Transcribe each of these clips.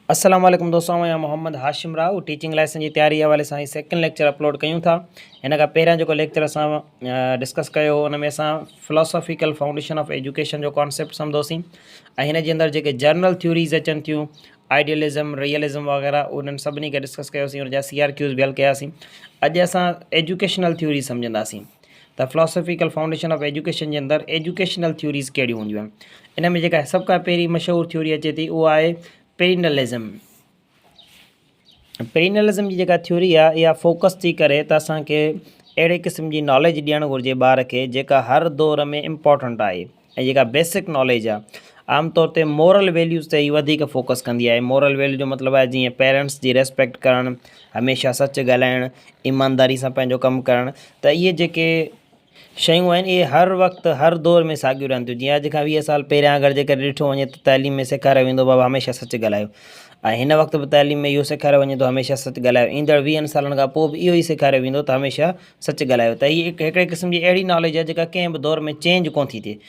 अस्सलाम वालेकुम दोस्तों, मैं मोहम्मद हाशिम राव टीचिंग लाइसेंस की तैयारी हवाले सां सेकंड लेक्चर अपलोड कयूं था। इन खां पहिरियां जेको लेक्चर असां डिस्कस कयो उन में असां फिलोसॉफिकल फाउंडेशन ऑफ एजुकेशन जो कॉन्सेप्ट सम्झोसीं ऐं हिन जे अंदरि जेके जर्नल थ्योरीज़ अचनि थियूं आइडियलिज़म रियलिज़म वग़ैरह उन्हनि सभिनी खे डिस्कस कयोसीं, उनजा CRQs बि हल कयासीं। अॼु असां एजुकेशनल थ्योरी सम्झंदासीं त फिलोसॉफिकल फाउंडेशन ऑफ एजुकेशन जे अंदरि एजुकेशनल थ्योरीज़ कहिड़ियूं हूंदियूं आहिनि। इन में जेका सभ खां पहिरीं मशहूरु थ्योरी अचे थी उहा आहे पेरिनलिज़म। पेरिनलिज़म जी जेका थ्योरी आहे इहा फोकस थी करे त असांखे अहिड़े क़िस्म जी नॉलेज ॾियणु घुरिजे ॿार खे जेका हर दौर में इम्पॉर्टेंट आहे ऐं जेका बेसिक नॉलेज आहे आमतौर ते मोरल वैल्यूज़ ते ई वधीक फोकस कंदी आहे। मोरल वैल्यू जो मतिलबु आहे जीअं पेरेंट्स जी रेस्पेक्ट करणु, हमेशह सच ॻाल्हाइणु, ईमानदारी सां पंहिंजो कमु करणु। त इहे जेके शयूं आहिनि इहे हर वक़्तु हर दौर में साॻियूं रहनि थियूं। जीअं अॼु खां 20 साल पहिरियां अगरि जेकर ॾिठो वञे त तइलीम में सेखारियो वेंदो बाबा हमेशह सच ॻाल्हायो, ऐं हिन वक़्तु बि तइलीम में इहो सेखारियो वञे थो हमेशह सच ॻाल्हायो। ईंदड़ 20 सालनि खां पोइ बि इहो ई सेखारियो वेंदो त हमेशह सच ॻाल्हायो। त हीअ हिकिड़े क़िस्म जी अहिड़ी नॉलेज आहे जेका कंहिं बि दौर में चेंज कोन थी थिए।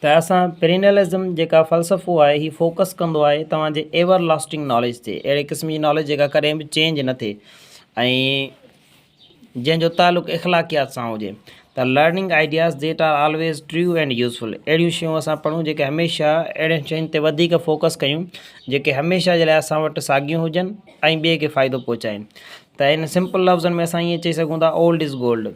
त असां पेरिनलिज़म जेका फ़लसफ़ो आहे हीउ फोकस कंदो आहे तव्हांजे एवर लास्टिंग नॉलेज ते, अहिड़े क़िस्म जी नॉलेज जेका कॾहिं बि चेंज न थिए ऐं जंहिंजो तालुक़ु इख़लाक़ियात सां हुजे। त learning ideas that are always true and useful, अहिड़ियूं शयूं असां पढ़ूं जेके हमेशह अहिड़ियुनि शयुनि ते वधीक फोकस कयूं जेके हमेशह जे लाइ असां वटि साॻियूं हुजनि ऐं ॿिए खे फ़ाइदो पहुचाइनि। त इन सिंपल लफ़्ज़नि में असां ईअं चई सघूं था ओल्ड इज़ गोल्ड।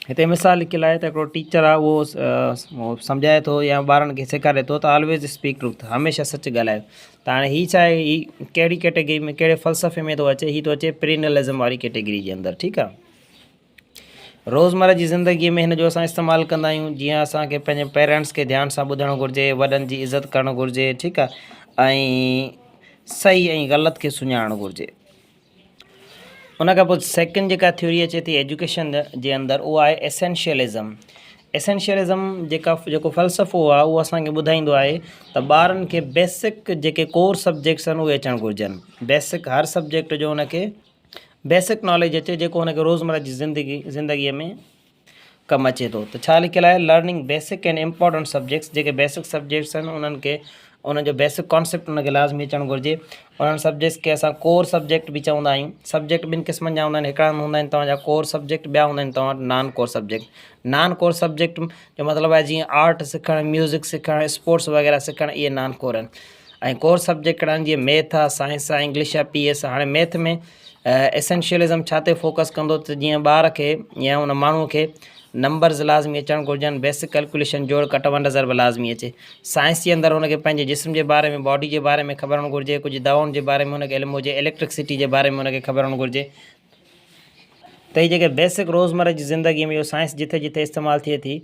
हिते मिसाल लिखियलु आहे त हिकिड़ो टीचर आहे उहो सम्झाए थो या ॿारनि खे सेखारे थो त ऑलवेज़ स्पीक ट्रूथ, हमेशह सच ॻाल्हायो। त हाणे हीअ छा आहे, हीअ कहिड़ी कैटेगरी में कहिड़े फ़लसफ़े में थो अचे, हीअ थो अचे पेरिनलिज़म वारी कैटेगरी जे अंदरि। ठीकु आहे। रोज़मर्रा जी ज़िंदगीअ में हिन जो असां इस्तेमालु कंदा आहियूं। जीअं असांखे पंहिंजे पेरेंट्स खे ध्यान सां ॿुधणु घुरिजे, वॾनि जी इज़त करणु घुरिजे, ठीकु आहे, ऐं सही ऐं ग़लति खे सुञाणणु घुरिजे। उन खां पोइ सेकेंड जेका थ्योरी अचे थी एजुकेशन जे अंदरि उहा आहे एसेंशियलिज़म। एसेंशियलिज़म जेको फ़लसफ़ो आहे उहो असांखे ॿुधाईंदो आहे त ॿारनि खे बेसिक जेके कोर सब्जेक्ट्स आहिनि उहे अचणु घुरिजनि। बेसिक हर सब्जेक्ट जो हुनखे बेसिक नॉलेज अचे जेको हुनखे रोज़मर्रा जी ज़िंदगीअ में कमु अचे थो। त छा लिखियलु आहे, learning basic and important subjects, जेके बेसिक सब्जेक्ट्स आहिनि उन्हनि खे उन्हनि जो बेसिक कॉन्सेप्ट उनखे लाज़मी अचणु घुरिजे। उन्हनि सब्जेक्ट्स खे असां कोर सब्जेक्ट बि चवंदा आहियूं। सब्जेक्ट ॿिनि क़िस्मनि जा हूंदा आहिनि, हिकिड़ा हूंदा आहिनि तव्हांजा कोर सब्जेक्ट, ॿिया हूंदा आहिनि तव्हां वटि non corps subject. Non corps subject जो मतिलबु आहे जीअं आर्ट सिखणु, म्यूज़िक सिखणु, स्पोर्ट्स वग़ैरह सिखणु, इहे नॉन कोर आहिनि। ऐं कोर सब्जेक्ट आहिनि जीअं मैथ आहे, साइंस आहे, इंग्लिश आहे, PS आहे। हाणे मैथ में एसेंशियलिज़म छा ते फोकस कंदो त जीअं ॿार खे या हुन माण्हूअ खे नंबर्स लाज़मी अचणु घुरिजनि, बेसिक कैलकुलेशन जोड़ कट वंड ज़रब लाज़मी अचे। साइंस जे अंदरि हुनखे पंहिंजे जिस्म जे बारे में, बॉडी जे बारे में ख़बर हुअणु घुरिजे, कुझु दवाउनि जे बारे में हुनखे इल्मु हुजे, इलेक्ट्रिसिटी जे बारे में हुनखे ख़बर हुअणु घुरिजे। त हीअ जेके बेसिक रोज़मर्रा जी ज़िंदगीअ में इहो साइंस जिथे जिथे इस्तेमालु थिए थी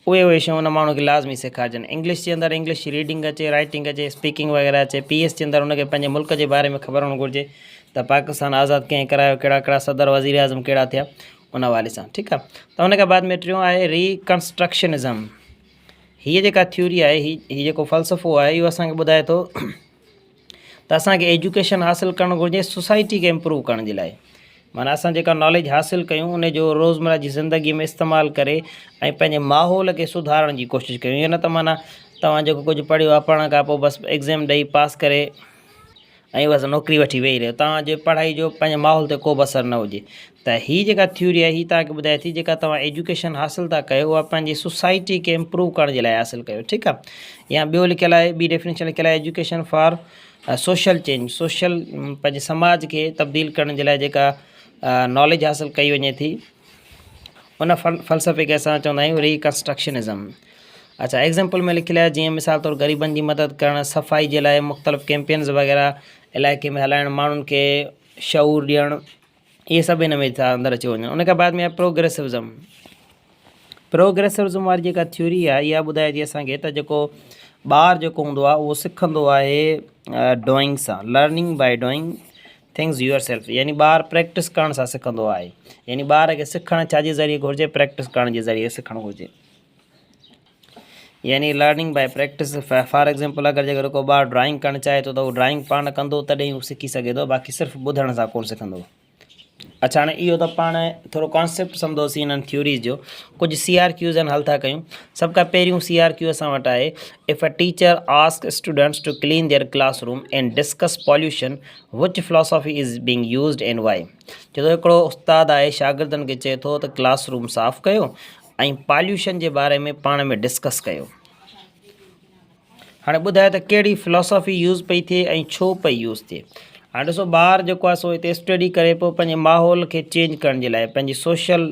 उहे शयूं हुन माण्हू खे लाज़मी सेखारिजनि। इंग्लिश जे अंदरि इंग्लिश रीडिंग अचे, राइटिंग अचे, स्पीकिंग वग़ैरह अचे। PS जे अंदरि हुनखे पंहिंजे मुल्क जे बारे में ख़बर हुअणु घुरिजे त पाकिस्तान आज़ादु कंहिं करायो, कहिड़ा कहिड़ा सदर वज़ीर आज़म कहिड़ा थिया, उन हवाले सां। ठीकु आहे। त हुनखां बाद में टियों आहे रिकंस्ट्रक्शनिज़म। हीअ जेका थ्योरी आहे, हीअ जेको फ़लसफ़ो आहे इहो असांखे ॿुधाए थो त असांखे एजुकेशन हासिलु करणु घुरिजे सोसाइटी खे इम्प्रूव करण जे लाइ। माना असां जेका नॉलेज हासिलु कयूं उन जो रोज़मर्रा जी ज़िंदगीअ में इस्तेमालु करे ऐं पंहिंजे माहौल खे सुधारण जी कोशिशि कयूं। ईअं न त माना तव्हां जेको कुझु पढ़ियो आहे पढ़ण खां पोइ बसि एग्ज़ाम ॾेई पास करे ऐं बसि नौकिरी वठी वेही रहियो, तव्हांजे पढ़ाई जो पंहिंजे माहौल ते को बि असरु न हुजे। त हीअ जेका थ्योरी आहे हीअ तव्हांखे ॿुधाए थी जेका तव्हां एजुकेशन हासिलु था कयो उहा पंहिंजी सोसाइटी खे इम्प्रूव करण जे लाइ हासिलु कयो। ठीकु आहे। या ॿियो लिखियलु आहे, ॿी डेफिनेशन लिखियलु आहे education for social change, social पंहिंजे समाज खे तब्दील करण जे लाइ जेका नॉलेज हासिलु कई वञे थी उन फ़लसफ़े खे असां चवंदा आहियूं रिकंस्ट्रक्शनिज़म। अच्छा, एग्ज़ाम्पल में लिखियलु आहे जीअं मिसाल तौरु ग़रीबनि जी मदद करणु, सफ़ाई जे लाइ मुख़्तलिफ़ कैंपेन्स वग़ैरह इलाइक़े में हलाइणु, माण्हुनि खे शऊर ॾियणु, इहे सभु हिन में अंदरि अची वञनि। उन खां बाद में आहे प्रोग्रेसिविज़म। प्रोग्रेसिविज़म वारी जेका थ्योरी आहे इहा ॿुधाए थी असांखे त जेको ॿारु जेको हूंदो आहे उहो सिखंदो आहे डूइंग सां, learning by doing things yourself. यानी ॿारु प्रैक्टिस करण सां सिखंदो आहे। यानी ॿार खे सिखणु छाजे ज़रिए घुरिजे, प्रैक्टिस करण जे ज़रिए सिखणु घुरिजे। यानी learning by practice. For example अगरि जेकर को ॿारु ड्राइंग करणु चाहे थो त उहो ड्राइंग पाण कंदो तॾहिं हू सिखी सघे थो, बाक़ी सिर्फ़ु ॿुधण सां कोन सिखंदो। अच्छा हाणे इहो त पाण थोरो कॉन्सेप्ट सम्झोसीं हिननि थ्योरीज़ जो। कुझु CRQs आहिनि हल था कयूं। सभ खां पहिरियों CRQ असां वटि आहे, if a teacher ask students to clean their classroom and discuss pollution which philosophy is being used and why. छो त हिकिड़ो उस्ताद आहे शागिर्दनि खे चए थो त क्लासरूम साफ़ु कयो ऐं पॉल्यूशन जे बारे में पाण में डिस्कस कयो। हाणे ॿुधायो त कहिड़ी फिलोसॉफी यूज़ पई थिए ऐं छो पई यूज़ थिए। हाणे ॾिसो ॿार जेको आहे सो हिते स्टडी करे पियो पंहिंजे माहौल खे चेंज करण जे लाइ, पंहिंजी सोशल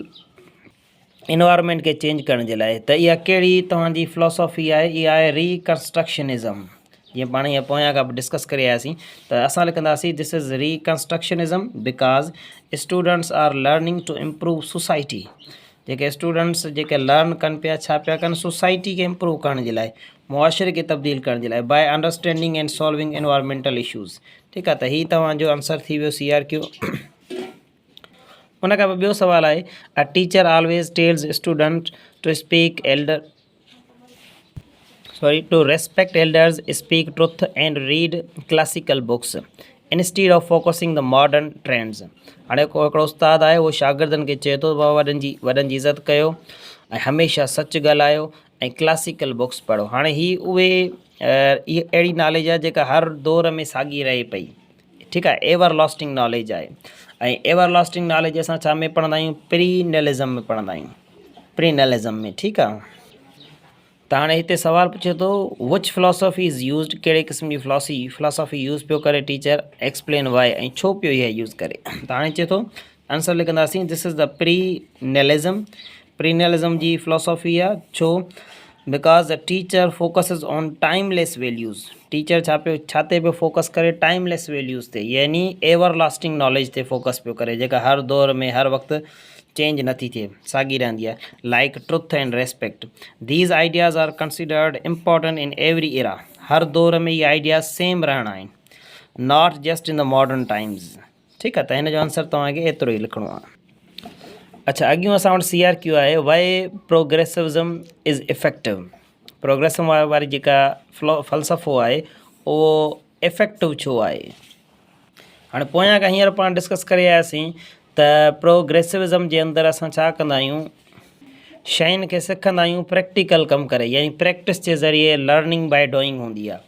इन्वायरमेंट खे चेंज करण जे लाइ। त इहा कहिड़ी तव्हांजी फिलोसॉफी आहे, इहा आहे रिकंस्ट्रक्शनिज़म। जीअं पाण हीअं पोयां खां डिस्कस करे आयासीं त असां लिखंदासीं this is reconstructionism because students are learning to improve society. जेके स्टूडेंट्स जेके लर्न कनि पिया, छा पिया कनि, सोसाइटी खे इम्प्रूव करण जे लाइ, मुआशरे खे तब्दील करण जे लाइ, by understanding and solving environmental issues. ठीकु आहे, त हीअ तव्हांजो आंसर थी वियो CRQ। उन खां पोइ ॿियो सुवालु आहे, a teacher always tells student to speak elder to respect elders, speak truth and read classical books instead of focusing the modern trends। हाणे हिकिड़ो उस्ताद आहे, उहो शागिर्दनि खे चए थो वॾनि जी इज़त कयो ऐं हमेशह सच ॻाल्हायो ऐं क्लासिकल बुक्स पढ़ो। हाणे ही उहे इहा अहिड़ी नॉलेज आहे जेका हर दौर में साॻी रहे पई। ठीकु आहे, एवर लास्टिंग नॉलेज आहे। ऐं एवर लास्टिंग नॉलेज असां छा में पढ़ंदा आहियूं, प्रीनेलिज़म में पढ़ंदा आहियूं, प्रीनेलिज़म में। ठीकु आहे, त हाणे हिते सुवालु पुछे थो विच फिलोसॉफी इज़ यूज़ड, कहिड़े क़िस्म जी फिलोसॉफी यूज़ पियो करे टीचर, एक्सप्लेन वाई, ऐं छो पियो इहा यूज़ करे। त हाणे चए थो आंसर लिखंदासीं this is the perennialism. Perennialism जी फिलोसॉफी आहे, छो, because the teacher focuses on timeless values. Teacher छा ते पियो फोकस करे, टाइमलेस वैल्यूज़ ते, यानी एवर लास्टिंग नॉलेज ते फोकस पियो करे, जेका हर दौर में हर वक़्तु चेंज नथी थिए, साॻी रहंदी आहे। Like truth and respect, these ideas are considered important in every era. हर दौर में इहे आइडियाज़ सेम रहणा आहिनि, not just in the modern times. ठीकु आहे, त हिन जो आंसर तव्हांखे एतिरो ई लिखिणो आहे। अच्छा, अॻियूं असां वटि CRQ आहे, वाई प्रोग्रेसिविज़म इज़ इफेक्टिव। प्रोग्रेसिव वारी जेका फ़लसफ़ो आहे उहो इफेक्टिव छो आहे। हाणे पोयां खां हींअर पाण डिस्कस करे आयासीं त प्रोग्रेसिविज़म जे अंदरि असां छा कंदा आहियूं, शयुनि खे सिखंदा आहियूं प्रैक्टिकल कमु करे, यानी प्रैक्टिस जे ज़रिए लर्निंग बाय डूइंग हूंदी आहे,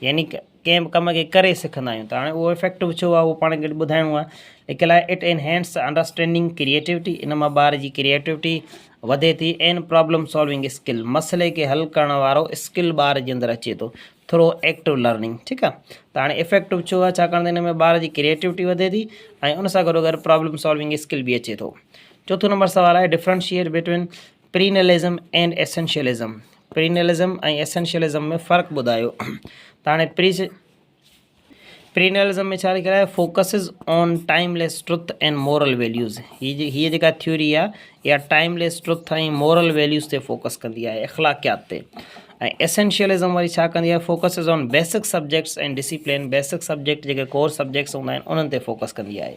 यानी कंहिं कम खे करे सिखंदा आहियूं। त हाणे उहो इफेक्टिव छो आहे, उहो पाण खे ॿुधाइणो आहे। लिखियलु आहे इट एनहेंस अंडरस्टैंडिंग क्रिएटिविटी, इन मां ॿार जी क्रिएटिविटी वधे थी, एंड प्रॉब्लम सॉल्विंग स्किल, मसइले खे हल करण वारो स्किल ॿार जे अंदरि अचे थो, थ्रो एक्टिव लर्निंग। ठीकु आहे, त हाणे इफेक्टिव छो आहे, छाकाणि त हिन में ॿार जी क्रिएटिविटी वधे थी ऐं उन सां गॾो गॾु प्रॉब्लम सॉल्विंग स्किल बि अचे थो। चोथों नंबर सवाल आहे, डिफरेंशिएट बिटवीन प्रीनेलिज़म एंड एसेंशियलिज़म। प्रीनेलिज़म ऐं एसेंशियलिज़म में फ़र्क़ु ॿुधायो। त हाणे प्रीनेलिज़म में छा लिखियलु आहे, focuses on timeless truth and moral values. हीअ जेका थ्योरी आहे इहा टाइमलेस ट्रुथ ऐं मोरल वैल्यूज़ ते फोकस कंदी आहे, अख़लाक़ियात ते। ऐं एसेंशियलिज़म वरी छा कंदी आहे, focuses on basic subjects and discipline. Basic subject जेके कोर सब्जेक्ट्स हूंदा आहिनि उन्हनि ते फोकस कंदी आहे।